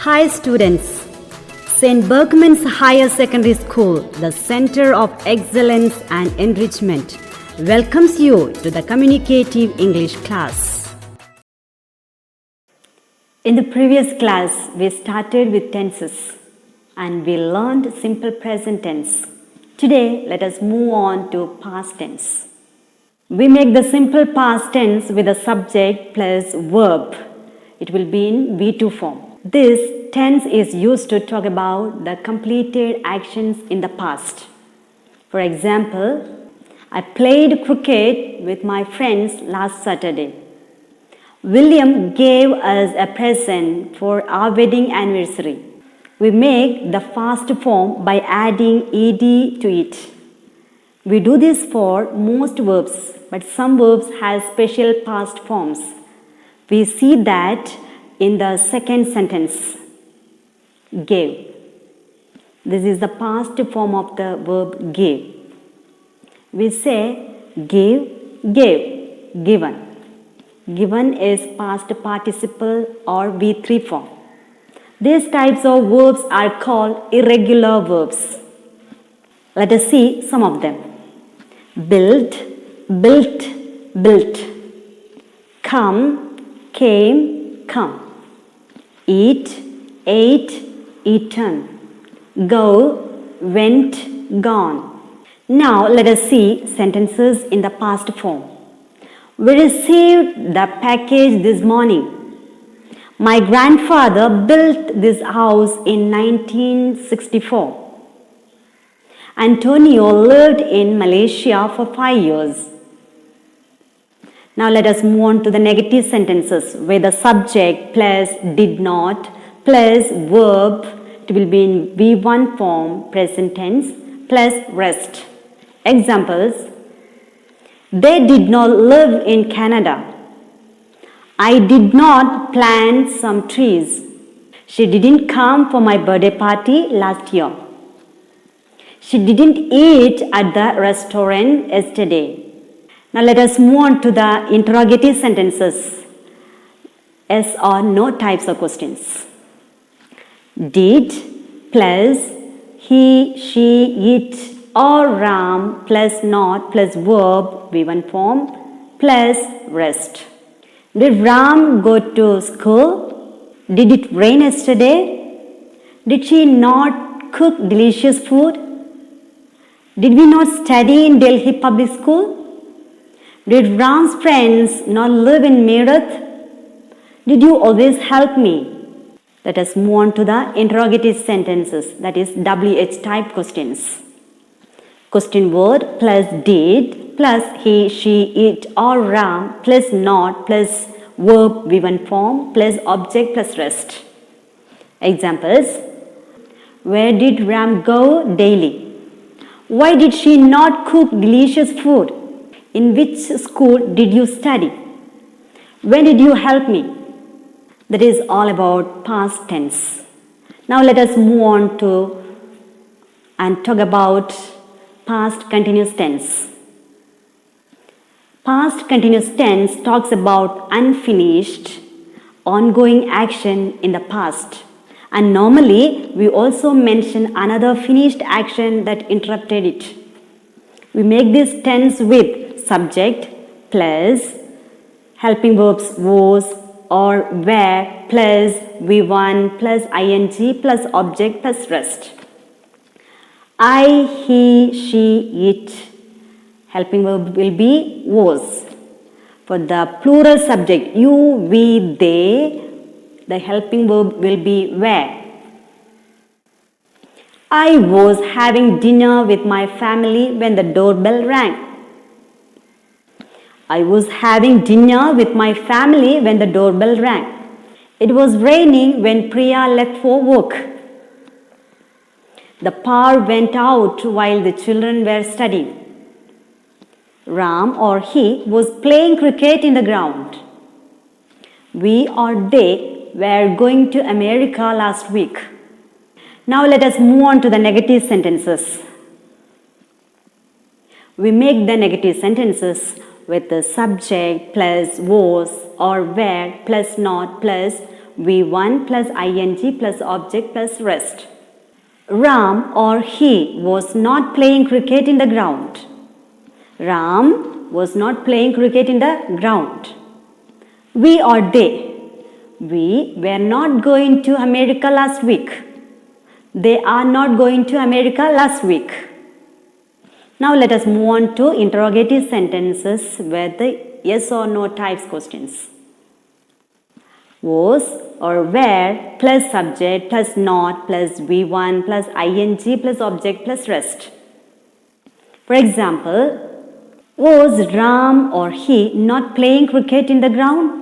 Hi students, St. Berkman's Higher Secondary School, the Center of Excellence and Enrichment, welcomes you to the Communicative English class. In the previous class, we started with tenses and we learned simple present tense. Today, let us move on to past tense. We make the simple past tense with a subject plus verb. It will be in V2 form. This tense is used to talk about the completed actions in the past. For example, I played cricket with my friends last Saturday. William gave us a present for our wedding anniversary. We make the past form by adding ed to it. We do this for most verbs, but some verbs have special past forms. We see that in the second sentence, gave. This is the past form of the verb gave. We say give, gave, given. Given is past participle or V3 form. These types of verbs are called irregular verbs. Let us see some of them. Build, built, built. Come, came, come. Eat, ate, eaten. Go, went, gone. Now let us see sentences in the past form. We received the package this morning. My grandfather built this house in 1964. Antonio lived in Malaysia for 5 years. Now let us move on to the negative sentences where the subject plus did not plus verb, it will be in V1 form, present tense, plus rest. Examples: they did not live in Canada. I did not plant some trees. She didn't come for my birthday party last year. She didn't eat at the restaurant yesterday. Now let us move on to the interrogative sentences. Yes or no types of questions. Did plus he, she, it or Ram plus not plus verb V1 form plus rest. Did Ram go to school? Did it rain yesterday? Did she not cook delicious food? Did we not study in Delhi Public School? Did Ram's friends not live in Meerut? Did you always help me? Let us move on to the interrogative sentences, that is WH type questions. Question word plus did plus he, she, it or Ram plus not plus verb V1 form plus object plus rest. Examples: where did Ram go daily? Why did she not cook delicious food? In which school did you study? When did you help me? That is all about past tense. Now let us move on to and talk about past continuous tense. Past continuous tense talks about unfinished, ongoing action in the past. And normally we also mention another finished action that interrupted it. We make this tense with subject plus helping verbs was or were plus V1 plus ing plus object plus rest. I, he, she, it. Helping verb will be was. For the plural subject you, we, they, the helping verb will be were. I was having dinner with my family when the doorbell rang. I was having dinner with my family when the doorbell rang. It was raining when Priya left for work. The power went out while the children were studying. Ram or he was playing cricket in the ground. We or they were going to America last week. Now let us move on to the negative sentences. We make the negative sentences with the subject plus was or were plus not plus V1 plus ing plus object plus rest. Ram or he was not playing cricket in the ground. Ram was not playing cricket in the ground. We or they. We were not going to America last week. They are not going to America last week. Now let us move on to interrogative sentences with the yes or no types questions. Was or were plus subject plus not plus V1 plus ing plus object plus rest. For example, was Ram or he not playing cricket in the ground?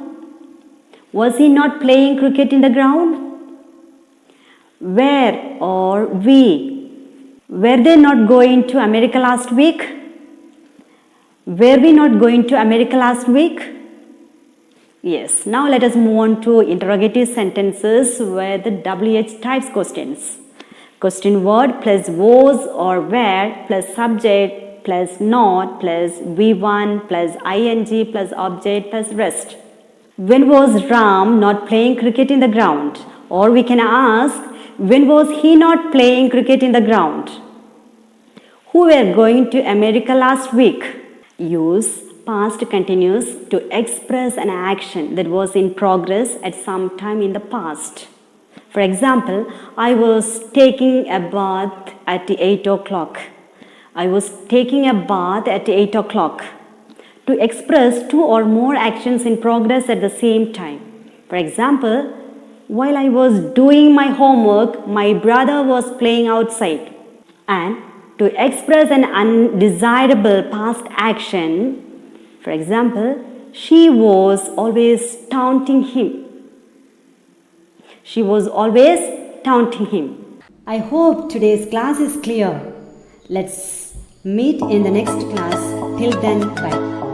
Was he not playing cricket in the ground? Were or we, were they not going to America last week? Were we not going to America last week? Yes, now let us move on to interrogative sentences with the WH types questions. Question word plus was or were plus subject plus not plus V1 plus ing plus object plus rest. When was Ram not playing cricket in the ground? Or we can ask, when was he not playing cricket in the ground? Who were going to America last week? Use past continuous to express an action that was in progress at some time in the past. For example, I was taking a bath at 8 o'clock. I was taking a bath at 8 o'clock. To express two or more actions in progress at the same time. For example, while I was doing my homework, my brother was playing outside. And to express an undesirable past action, for example, she was always taunting him. She was always taunting him. I hope today's class is clear. Let's meet in the next class. Till then, bye.